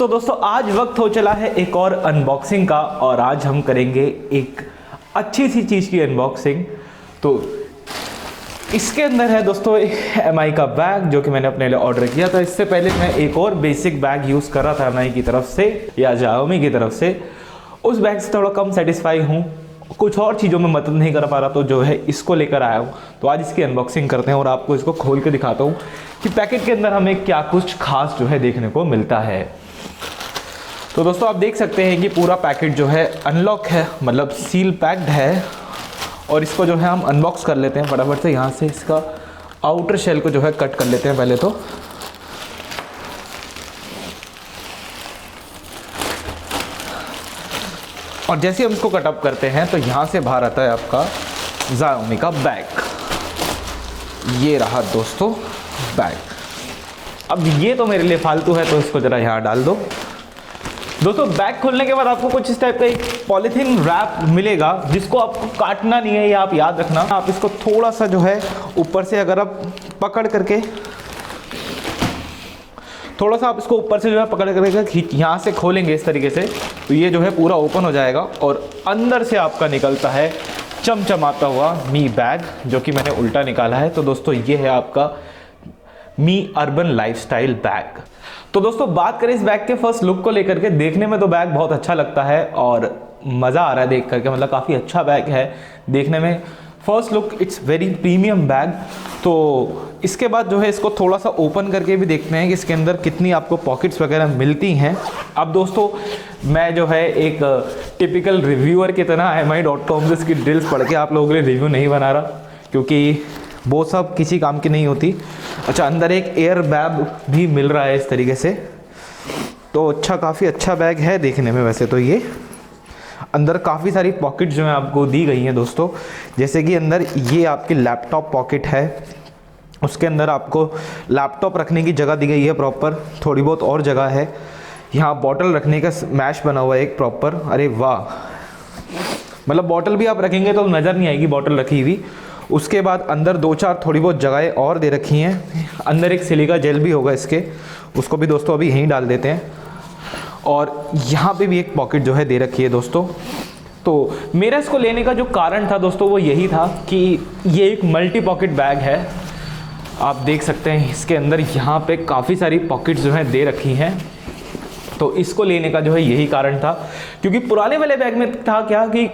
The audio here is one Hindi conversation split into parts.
तो दोस्तों आज वक्त हो चला है एक और अनबॉक्सिंग का, और आज हम करेंगे एक अच्छी सी चीज़ की अनबॉक्सिंग। तो इसके अंदर है दोस्तों MI का बैग जो कि मैंने अपने लिए ऑर्डर किया था। इससे पहले मैं एक और बेसिक बैग यूज़ कर रहा था MI की तरफ से या Xiaomi की तरफ से। उस बैग से थोड़ा कम सेटिस्फाई हूँ, कुछ और चीज़ों में मदद नहीं कर पा रहा, तो जो है इसको लेकर आया हूँ। तो आज इसकी अनबॉक्सिंग करते हैं और आपको इसको खोल के दिखाता हूँ कि पैकेट के अंदर हमें क्या कुछ खास जो है देखने को मिलता है। तो दोस्तों आप देख सकते हैं कि पूरा पैकेट जो है अनलॉक है, मतलब सील पैक्ड है। और इसको जो है हम अनबॉक्स कर लेते हैं फटाफट से। यहाँ से इसका आउटर शेल को जो है कट कर लेते हैं पहले तो। और जैसे हम इसको कटअप करते हैं तो यहाँ से बाहर आता है आपका Xiaomi का बैग। ये रहा दोस्तों बैग। अब ये तो मेरे लिए फालतू है तो इसको ज़रा यहाँ डाल दो। दोस्तों बैग खोलने के बाद आपको कुछ इस टाइप का एक पॉलीथीन रैप मिलेगा जिसको आपको काटना नहीं है, ये आप याद रखना। आप इसको थोड़ा सा जो है ऊपर से अगर आप पकड़ करके थोड़ा सा आप इसको ऊपर से जो है पकड़ करके यहाँ से खोलेंगे इस तरीके से, तो ये जो है पूरा ओपन हो जाएगा और अंदर से आपका निकलता है चमचमाता हुआ मी बैग, जो कि मैंने उल्टा निकाला है। तो दोस्तों ये है आपका मी अर्बन लाइफस्टाइल बैग। तो दोस्तों बात करें इस बैग के फर्स्ट लुक को लेकर के, देखने में तो बैग बहुत अच्छा लगता है और मज़ा आ रहा है देख करके, मतलब काफ़ी अच्छा बैग है देखने में। First look it's very premium bag. तो इसके बाद जो है इसको थोड़ा सा ओपन करके भी देखते हैं कि इसके अंदर कितनी आपको पॉकेट्स वगैरह मिलती हैं। अब दोस्तों मैं जो है एक टिपिकल रिव्यूअर की तरह MI.com से इसकी डिटेल्स पढ़ के आप लोगों के लिए रिव्यू नहीं बना रहा, क्योंकि वो सब किसी काम की नहीं होती। अच्छा, अंदर एक एयर बैग भी मिल रहा है इस तरीके से। तो अच्छा, काफ़ी अच्छा बैग है देखने में। वैसे तो ये अंदर काफ़ी सारी पॉकेट जो है आपको दी गई हैं दोस्तों। जैसे कि अंदर ये आपकी लैपटॉप पॉकेट है, उसके अंदर आपको लैपटॉप रखने की जगह दी गई है प्रॉपर, थोड़ी बहुत और जगह है। यहाँ बॉटल रखने का मैश बना हुआ है एक प्रॉपर। अरे वाह, मतलब बॉटल भी आप रखेंगे तो नज़र नहीं आएगी बॉटल रखी हुई। उसके बाद अंदर दो चार थोड़ी बहुत जगहें और दे रखी हैं। अंदर एक सिलिका जेल भी होगा इसके, उसको भी दोस्तों अभी यहीं डाल देते हैं। और यहाँ पे भी एक पॉकेट जो है दे रखी है दोस्तों। तो मेरा इसको लेने का जो कारण था दोस्तों वो यही था कि ये एक मल्टी पॉकेट बैग है। आप देख सकते हैं इसके अंदर यहाँ पे काफ़ी सारी पॉकेट्स जो हैं दे रखी हैं। तो इसको लेने का जो है यही कारण था, क्योंकि पुराने वाले बैग में था क्या कि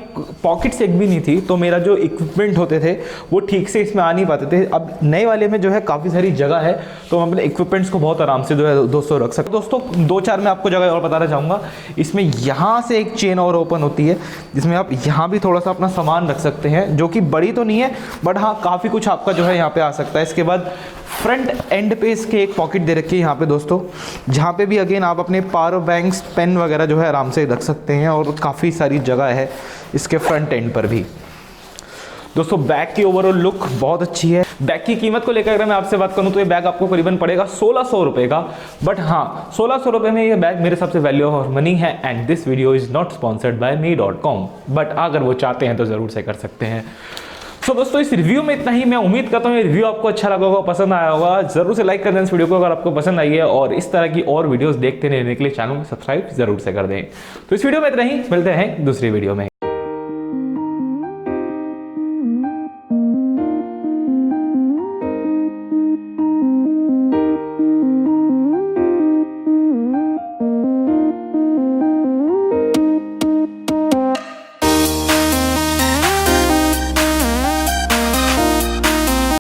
पॉकेट्स एक भी नहीं थी, तो मेरा जो इक्विपमेंट होते थे वो ठीक से इसमें आ नहीं पाते थे। अब नए वाले में जो है काफ़ी सारी जगह है, तो हम अपने इक्विपमेंट्स को बहुत आराम से जो है दोस्तों रख सकते। दोस्तों दो चार मैं आपको जगह और बताना चाहूँगा। इसमें यहाँ से एक चेन और ओपन होती है जिसमें आप यहाँ भी थोड़ा सा अपना सामान रख सकते हैं, जो कि बड़ी तो नहीं है बट हाँ काफ़ी कुछ आपका जो है यहाँ पे आ सकता है। इसके बाद फ्रंट एंड पे इसके एक पॉकेट दे रखी है यहाँ पे दोस्तों, जहाँ पे भी अगेन आप अपने पावर बैंक्स, पेन वगैरह जो है आराम से रख सकते हैं। और काफ़ी सारी जगह है इसके फ्रंट एंड पर भी। दोस्तों बैग की ओवरऑल लुक बहुत अच्छी है। बैग की कीमत को लेकर अगर मैं आपसे बात करूं तो ये बैग आपको करीबन पड़ेगा 1600 रुपये का। बट हाँ, 1600 रुपये में ये बैग मेरे सबसे वैल्यू ऑफ मनी है। And this video is not sponsored by मी.com, बट अगर वो चाहते हैं तो ज़रूर से कर सकते हैं। तो दोस्तों इस रिव्यू में इतना ही। मैं उम्मीद करता हूँ ये रिव्यू आपको अच्छा लगा होगा, पसंद आया होगा। जरूर से लाइक कर दें इस वीडियो को अगर आपको पसंद आई है, और इस तरह की और वीडियोस देखते रहने के लिए चैनल को सब्सक्राइब जरूर से कर दें। तो इस वीडियो में इतना ही, मिलते हैं दूसरी वीडियो में।